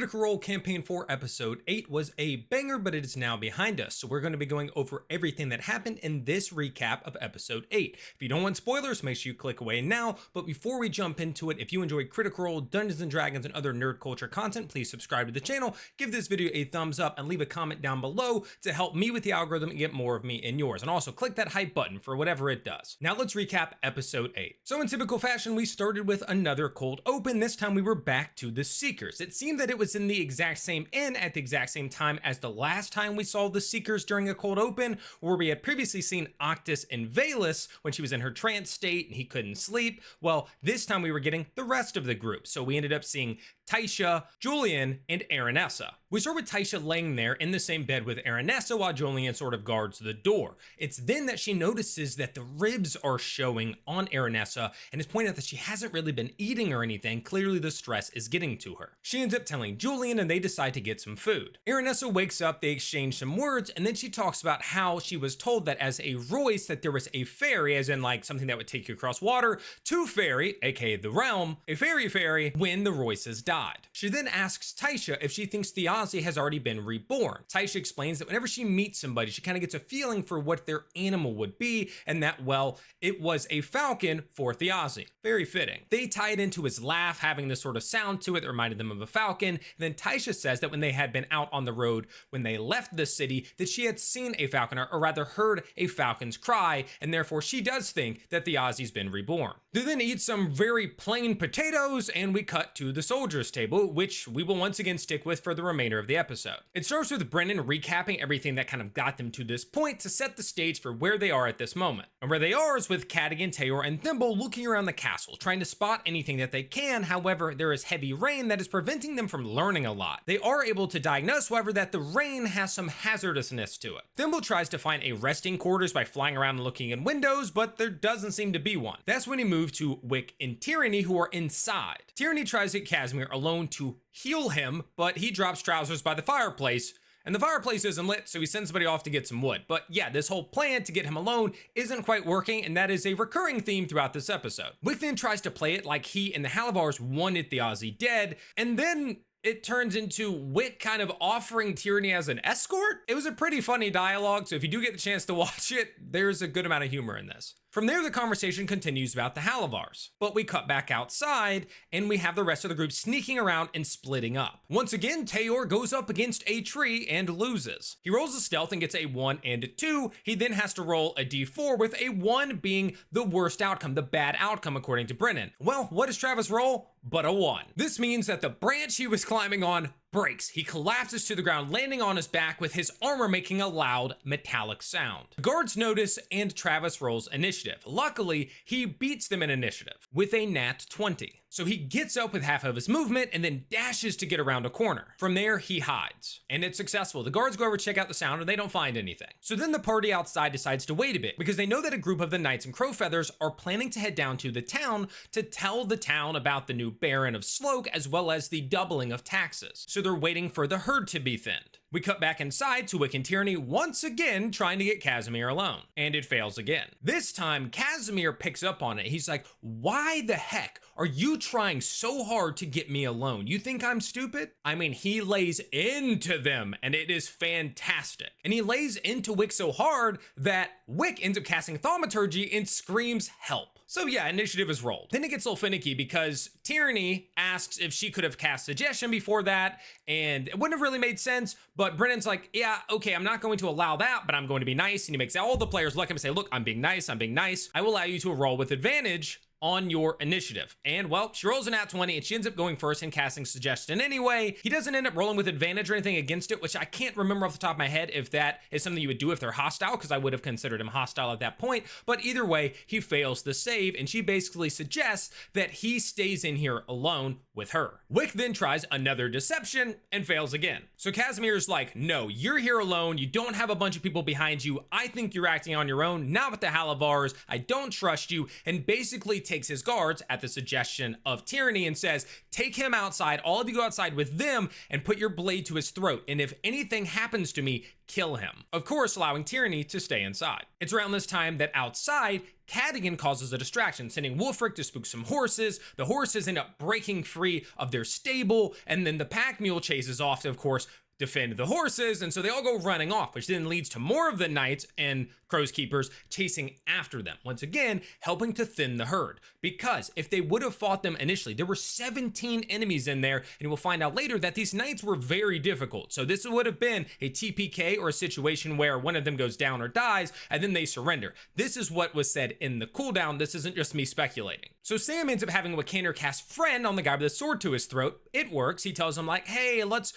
Critical Role Campaign 4 Episode 8 was a banger, but it is now behind us, so we're going to be going over everything that happened in this recap of Episode 8. If you don't want spoilers, make sure you click away now, but before we jump into it, if you enjoy Critical Role, Dungeons & Dragons, and other nerd culture content, please subscribe to the channel, give this video a thumbs up, and leave a comment down below to help me with the algorithm and get more of me in yours. And also click that hype button for whatever it does. Now let's recap Episode 8. So in typical fashion, we started with another cold open. This time we were back to the Seekers. It seemed that it was in the exact same inn at the exact same time as the last time we saw the Seekers during a cold open, where we had previously seen Octus and Valus when she was in her trance state and he couldn't sleep. Well, this time we were getting the rest of the group. So we ended up seeing Tysha, Julian, and Aranessa. We start with Tysha laying there in the same bed with Aranessa while Julian sort of guards the door. It's then that she notices that the ribs are showing on Aranessa and is pointing out that she hasn't really been eating or anything. Clearly the stress is getting to her. She ends up telling Julian and they decide to get some food. Aranessa wakes up, they exchange some words, and then she talks about how she was told that as a Royce that there was a fairy, as in like something that would take you across water, to fairy, aka the realm, a fairy when the Royces died. She then asks Tysha if she thinks Thiazi has already been reborn. Tysha explains that whenever she meets somebody, she kind of gets a feeling for what their animal would be, and that, well, it was a falcon for Thiazi. Very fitting. They tie it into his laugh, having this sort of sound to it that reminded them of a falcon. And then Tysha says that when they had been out on the road, when they left the city, that she had seen a falcon, or rather heard a falcon's cry, and therefore she does think that Thiazi's been reborn. They then eat some very plain potatoes, and we cut to the soldiers' table, which we will once again stick with for the remainder of the episode. It starts with Brennan recapping everything that kind of got them to this point to set the stage for where they are at this moment. And where they are is with Cadigan, Tayor, and Thimble looking around the castle, trying to spot anything that they can. However, there is heavy rain that is preventing them from learning a lot. They are able to diagnose, however, that the rain has some hazardousness to it. Thimble tries to find a resting quarters by flying around and looking in windows, but there doesn't seem to be one. That's when he moves to Wick and Tyranny, who are inside. Tyranny tries to get Casimir alone to heal him, but he drops trousers by the fireplace, and the fireplace isn't lit, so he sends somebody off to get some wood. But yeah, this whole plan to get him alone isn't quite working, and that is a recurring theme throughout this episode. Wick then tries to play it like he and the Halavars wanted Thiazi dead, and then it turns into Wick kind of offering Tyranny as an escort. It was a pretty funny dialogue, so if you do get the chance to watch it, there's a good amount of humor in this. From there, the conversation continues about the Halavars, but we cut back outside and we have the rest of the group sneaking around and splitting up. Once again, Tayor goes up against a tree and loses. He rolls a stealth and gets a 1 and a 2. He then has to roll a d4, with a 1 being the worst outcome, the bad outcome according to Brennan. Well, what does Travis roll? But a 1. This means that the branch he was climbing on breaks. He collapses to the ground, landing on his back with his armor making a loud metallic sound. The guards notice and Travis rolls initiative. Luckily, he beats them in initiative with a nat 20. So he gets up with half of his movement and then dashes to get around a corner. From there, he hides. And it's successful. The guards go over to check out the sound and they don't find anything. So then the party outside decides to wait a bit because they know that a group of the Knights and Crowfeathers are planning to head down to the town to tell the town about the new Baron of Sloke as well as the doubling of taxes. So they're waiting for the herd to be thinned. We cut back inside to Wick and Tyranny once again trying to get Casimir alone. And it fails again. This time, Casimir picks up on it. He's like, why the heck are you trying so hard to get me alone? You think I'm stupid? I mean, he lays into them and it is fantastic. And he lays into Wick so hard that Wick ends up casting Thaumaturgy and screams help. So yeah, initiative is rolled. Then it gets a little finicky because Tyranny asks if she could have cast Suggestion before that, and it wouldn't have really made sense, but Brennan's like, yeah, okay, I'm not going to allow that, but I'm going to be nice, and he makes all the players look at him and say, look, I'm being nice. I will allow you to roll with advantage on your initiative. And well, she rolls an nat 20 and she ends up going first and casting Suggestion anyway. He doesn't end up rolling with advantage or anything against it, which I can't remember off the top of my head if that is something you would do if they're hostile, because I would have considered him hostile at that point. But either way, he fails the save and she basically suggests that he stays in here alone with her. Wick then tries another deception and fails again. So Casimir's like, no, you're here alone. You don't have a bunch of people behind you. I think you're acting on your own, not with the Halavars. I don't trust you. And basically takes his guards at the suggestion of Tyranny and says, take him outside, all of you go outside with them and put your blade to his throat, and if anything happens to me, kill him. Of course, allowing Tyranny to stay inside. It's around this time that outside, Cadogan causes a distraction, sending Wulfric to spook some horses. The horses end up breaking free of their stable, and then the pack mule chases off to, of course, defend the horses, and so they all go running off, which then leads to more of the knights and Crow's Keepers chasing after them, once again helping to thin the herd. Because if they would have fought them initially, there were 17 enemies in there, and we'll find out later that these knights were very difficult. So this would have been a TPK, or a situation where one of them goes down or dies, and then they surrender. This is what was said in the cooldown. This isn't just me speculating. So Sam ends up having Wikander cast Friend on the guy with the sword to his throat. It works. He tells him like, hey, let's,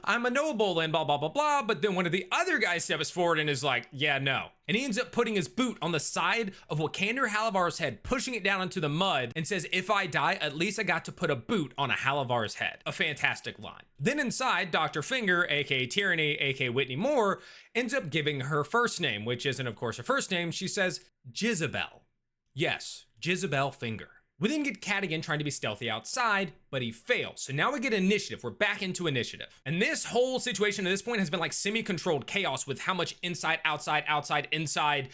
I'm a noble and blah, blah, blah, blah. But then one of the other guys steps forward and is like, yeah, no. And he ends up putting his boot on the side of Wikander Halavar's head, pushing it down into the mud, and says, if I die, at least I got to put a boot on a Halavar's head. A fantastic line. Then inside, Dr. Finger, aka Tyranny, aka Whitney Moore, ends up giving her first name, which isn't, of course, her first name. She says, Jezebel. Yes, Jezebel Finger. We then get Cadogan trying to be stealthy outside, but he fails. So now we get initiative. We're back into initiative. And this whole situation at this point has been like semi-controlled chaos with how much inside, outside, outside, inside,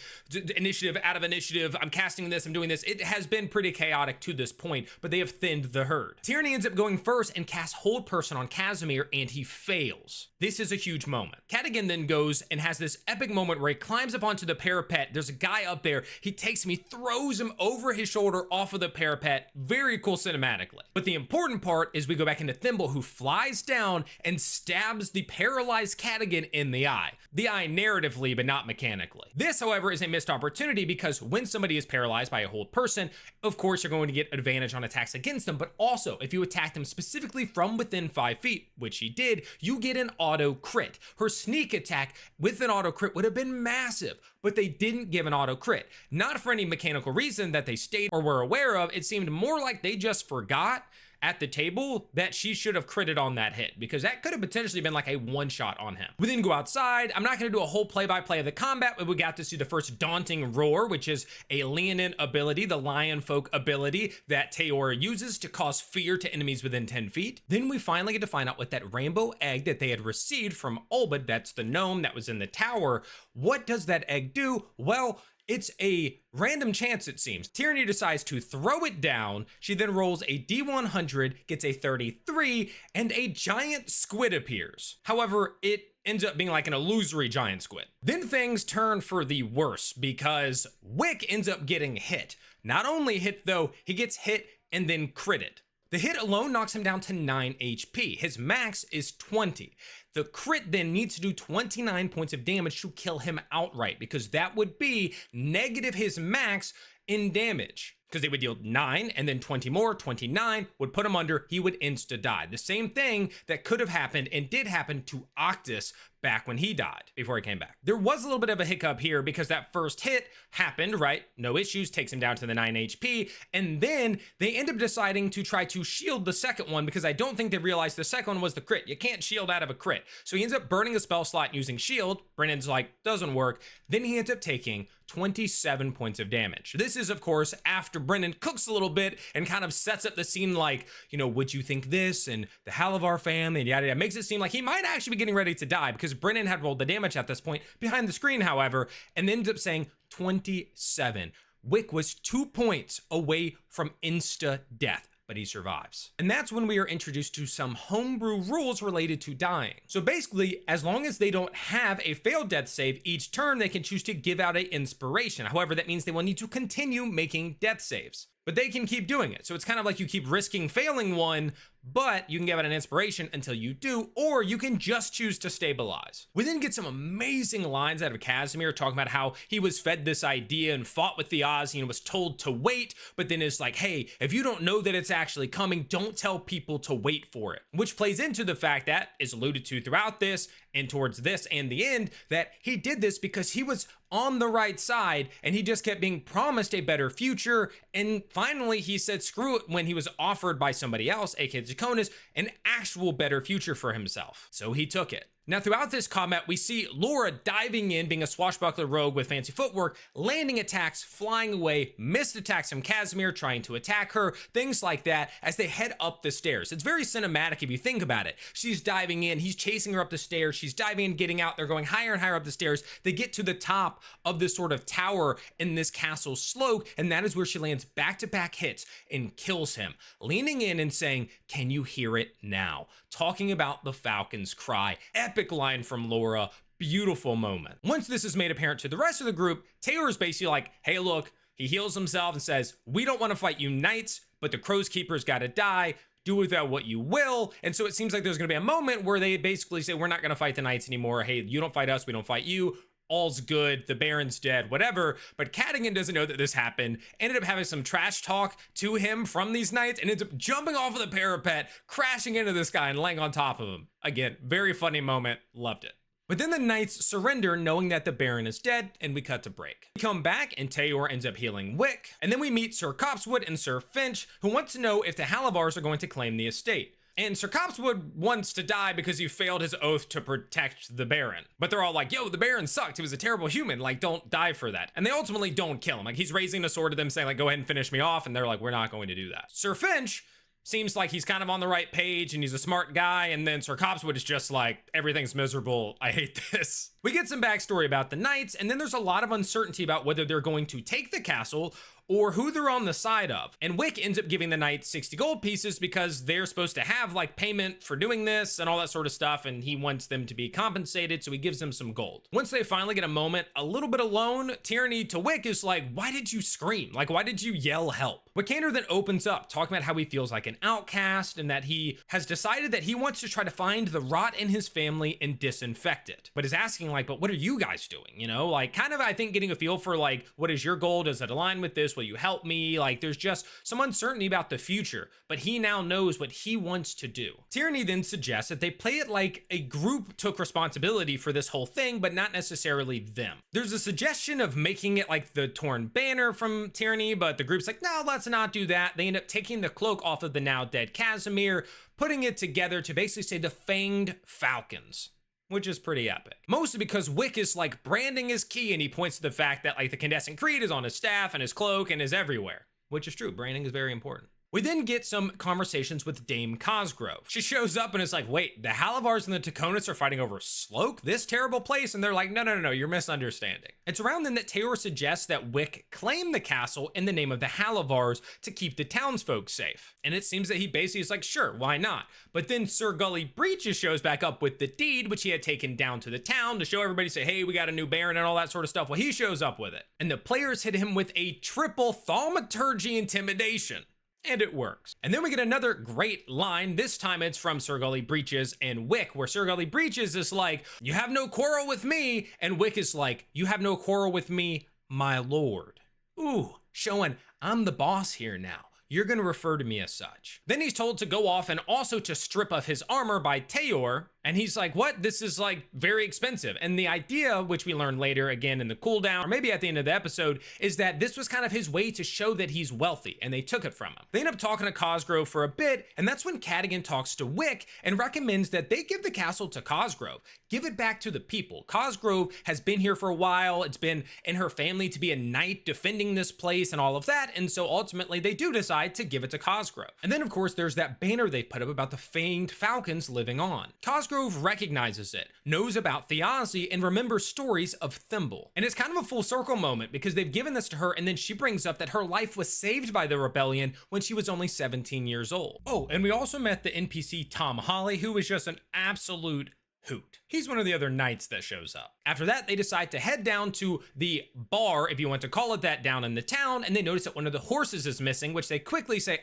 initiative, out of initiative. I'm casting this, I'm doing this. It has been pretty chaotic to this point, but they have thinned the herd. Tyranny ends up going first and casts Hold Person on Casimir, and he fails. This is a huge moment. Cadogan then goes and has this epic moment where he climbs up onto the parapet. There's a guy up there. He takes him, he throws him over his shoulder off of the parapet. Very cool cinematically. But the important part is we go back into Thimble, who flies down and stabs the paralyzed Cadogan in the eye. The eye narratively, but not mechanically. This, however, is a missed opportunity because when somebody is paralyzed by a Hold Person, of course, you're going to get advantage on attacks against them, but also if you attack them specifically from within 5 feet, which he did, you get an auto crit. Her sneak attack with an auto crit would have been massive, but they didn't give an auto crit. Not for any mechanical reason that they stated or were aware of. It seemed more like they just forgot at the table that she should have critted on that hit, because that could have potentially been like a one shot on him. We then go outside. I'm not going to do a whole play-by-play of the combat, but we got to see the first Daunting Roar, which is a Leonin ability, the Lion Folk ability that Teora uses to cause fear to enemies within 10 feet. Then we finally get to find out what that rainbow egg that they had received from Olbud, that's the gnome that was in the tower. What does that egg do? Well, it's a random chance, it seems. Tyranny decides to throw it down. She then rolls a D100, gets a 33, and a giant squid appears. However, it ends up being like an illusory giant squid. Then things turn for the worse because Wick ends up getting hit. Not only hit though, he gets hit and then critted. The hit alone knocks him down to 9 HP. His max is 20. The crit then needs to do 29 points of damage to kill him outright, because that would be negative his max in damage. Because they would deal 9 and then 20 more, 29 would put him under, he would insta die. The same thing that could have happened and did happen to Octus back when he died, before he came back. There was a little bit of a hiccup here because that first hit happened, right? No issues, takes him down to the 9 HP, and then they end up deciding to try to shield the second one because I don't think they realized the second one was the crit. You can't shield out of a crit. So he ends up burning a spell slot using shield. Brennan's like, doesn't work. Then he ends up taking 27 points of damage. This is, of course, after Brennan cooks a little bit and kind of sets up the scene like, would you think this? And the Halavar family and yada yada. Makes it seem like he might actually be getting ready to die because Brennan had rolled the damage at this point behind the screen, however, and ends up saying 27. Wick was 2 points away from insta death, but he survives. And that's when we are introduced to some homebrew rules related to dying. So basically, as long as they don't have a failed death save each turn, they can choose to give out an inspiration. However, that means they will need to continue making death saves, but they can keep doing it. So it's kind of like you keep risking failing one, but you can give it an inspiration until you do, or you can just choose to stabilize. We then get some amazing lines out of Casimir talking about how he was fed this idea and fought with the odds, was told to wait, but then is like, hey, if you don't know that it's actually coming, don't tell people to wait for it. Which plays into the fact that is alluded to throughout this and towards this and the end, that he did this because he was on the right side and he just kept being promised a better future. And finally he said screw it when he was offered by somebody else, aka Zakonis, an actual better future for himself. So he took it. Now, throughout this combat, we see Laura diving in, being a swashbuckler rogue with fancy footwork, landing attacks, flying away, missed attacks from Casimir trying to attack her, things like that as they head up the stairs. It's very cinematic if you think about it. She's diving in, he's chasing her up the stairs, she's diving in, getting out, they're going higher and higher up the stairs. They get to the top of this sort of tower in this castle slope, and that is where she lands back-to-back hits and kills him, leaning in and saying, "Can you hear it now?" Talking about the Falcon's cry. Epic line from Laura. Beautiful moment. Once this is made apparent to the rest of the group, Taylor is basically like, hey, look, he heals himself and says, we don't want to fight you knights, but the Crow's Keeper's got to die. Do with that what you will. And so it seems like there's going to be a moment where they basically say, we're not going to fight the knights anymore. Hey, you don't fight us, we don't fight you. All's good, the Baron's dead, whatever. But Cadogan doesn't know that this happened, ended up having some trash talk to him from these knights, and ends up jumping off of the parapet, crashing into this guy and laying on top of him. Again, very funny moment, loved it. But then the knights surrender knowing that the Baron is dead, and we cut to break. We come back and Tayor ends up healing Wick, and then we meet Sir Copsewood and Sir Finch, who want to know if the Halavars are going to claim the estate. And Sir Copsewood wants to die because he failed his oath to protect the Baron. But they're all like, yo, the Baron sucked. He was a terrible human. Like, don't die for that. And they ultimately don't kill him. Like, he's raising a sword to them saying, like, go ahead and finish me off. And they're like, we're not going to do that. Sir Finch seems like he's kind of on the right page and he's a smart guy. And then Sir Copsewood is just like, everything's miserable. I hate this. We get some backstory about the knights. And then there's a lot of uncertainty about whether they're going to take the castle or who they're on the side of. And Wick ends up giving the knights 60 gold pieces because they're supposed to have like payment for doing this and all that sort of stuff, and he wants them to be compensated, so he gives them some gold. Once they finally get a moment a little bit alone, Tyranny to Wick is like, why did you scream? Like, why did you yell help? Wickander then opens up, talking about how he feels like an outcast and that he has decided that he wants to try to find the rot in his family and disinfect it. But is asking like, but what are you guys doing? You know, like kind of, I think, getting a feel for like, what is your goal? Does it align with this? Will you help me? Like, there's just some uncertainty about the future, but he now knows what he wants to do. Tyranny then suggests that they play it like a group took responsibility for this whole thing, but not necessarily them. There's a suggestion of making it like the torn banner from Tyranny, but the group's like, no, let's not do that. They end up taking the cloak off of the now dead Casimir, putting it together to basically say the Fanged Falcons, which is pretty epic. Mostly because Wick is like branding his key, and he points to the fact that like the Candescent Creed is on his staff and his cloak and is everywhere, which is true. Branding is very important. We then get some conversations with Dame Cosgrove. She shows up and is like, wait, the Halavars and the Taconis are fighting over Sloke, this terrible place? And they're like, no, you're misunderstanding. It's around then that Taylor suggests that Wick claim the castle in the name of the Halavars to keep the townsfolk safe. And it seems that he basically is like, sure, why not? But then Sir Gully Breeches shows back up with the deed, which he had taken down to the town to show everybody, say, hey, we got a new Baron and all that sort of stuff. Well, he shows up with it. And the players hit him with a triple thaumaturgy intimidation. And it works. And then we get another great line. This time it's from Sir Gully Breeches and Wick, where Sir Gully Breeches is like, you have no quarrel with me. And Wick is like, you have no quarrel with me, my lord. Ooh, showing I'm the boss here now. You're going to refer to me as such. Then he's told to go off and also to strip of his armor by Tayor. And he's like, what? This is like very expensive. And the idea, which we learned later again in the cooldown, or maybe at the end of the episode, is that this was kind of his way to show that he's wealthy, and they took it from him. They end up talking to Cosgrove for a bit, and that's when Cadogan talks to Wick and recommends that they give the castle to Cosgrove. Give it back to the people. Cosgrove has been here for a while. It's been in her family to be a knight defending this place and all of that. And so ultimately they do decide to give it to Cosgrove. And then of course there's that banner they put up about the Fanged Falcons living on. Cosgrove recognizes it, knows about Thiazi, and remembers stories of Thimble. And it's kind of a full circle moment because they've given this to her, and then she brings up that her life was saved by the rebellion when she was only 17 years old. Oh, and we also met the NPC Tom Holly, who was just an absolute hoot. He's one of the other knights that shows up. After that, they decide to head down to the bar, if you want to call it that, down in the town, and they notice that one of the horses is missing, which they quickly say,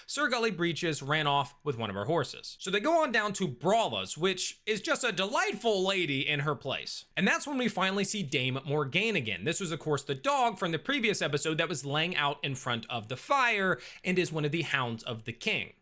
Sir Gully Breeches ran off with one of our horses. So they go on down to Brawla's, which is just a delightful lady in her place. And that's when we finally see Dame Morgane again. This was, of course, the dog from the previous episode that was laying out in front of the fire and is one of the hounds of the king.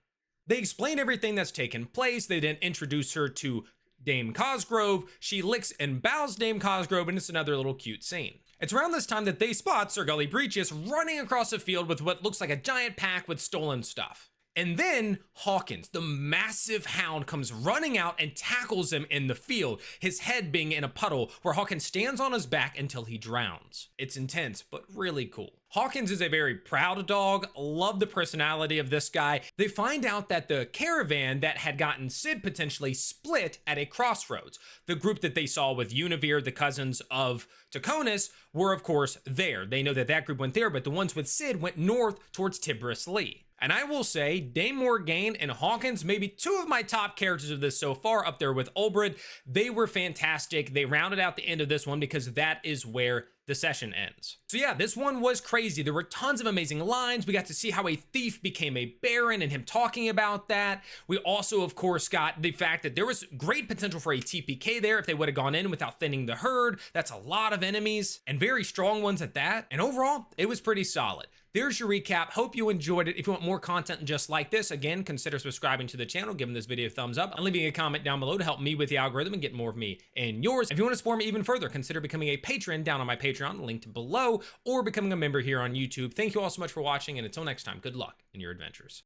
They explain everything that's taken place. They then introduce her to Dame Cosgrove. She licks and bows Dame Cosgrove, and it's another little cute scene. It's around this time that they spot Sir Gully Breeches running across the field with what looks like a giant pack with stolen stuff. And then Hawkins, the massive hound, comes running out and tackles him in the field, his head being in a puddle where Hawkins stands on his back until he drowns. It's intense, but really cool. Hawkins is a very proud dog. Love the personality of this guy. They find out that the caravan that had gotten Sid potentially split at a crossroads. The group that they saw with Univir, the cousins of Taconis, were of course there. They know that that group went there, but the ones with Sid went north towards Tibris Lee. And I will say, Dame Morgaine and Hawkins, maybe two of my top characters of this so far, up there with Olbred. They were fantastic. They rounded out the end of this one because that is where the session ends. So yeah, this one was crazy. There were tons of amazing lines. We got to see how a thief became a baron and him talking about that. We also, of course, got the fact that there was great potential for a TPK there if they would have gone in without thinning the herd. That's a lot of enemies and very strong ones at that. And overall, it was pretty solid. There's your recap. Hope you enjoyed it. If you want more content just like this, again, consider subscribing to the channel, giving this video a thumbs up, and leaving a comment down below to help me with the algorithm and get more of me and yours. If you want to support me even further, consider becoming a patron down on my Patreon, linked below, or becoming a member here on YouTube. Thank you all so much for watching, and until next time, good luck in your adventures.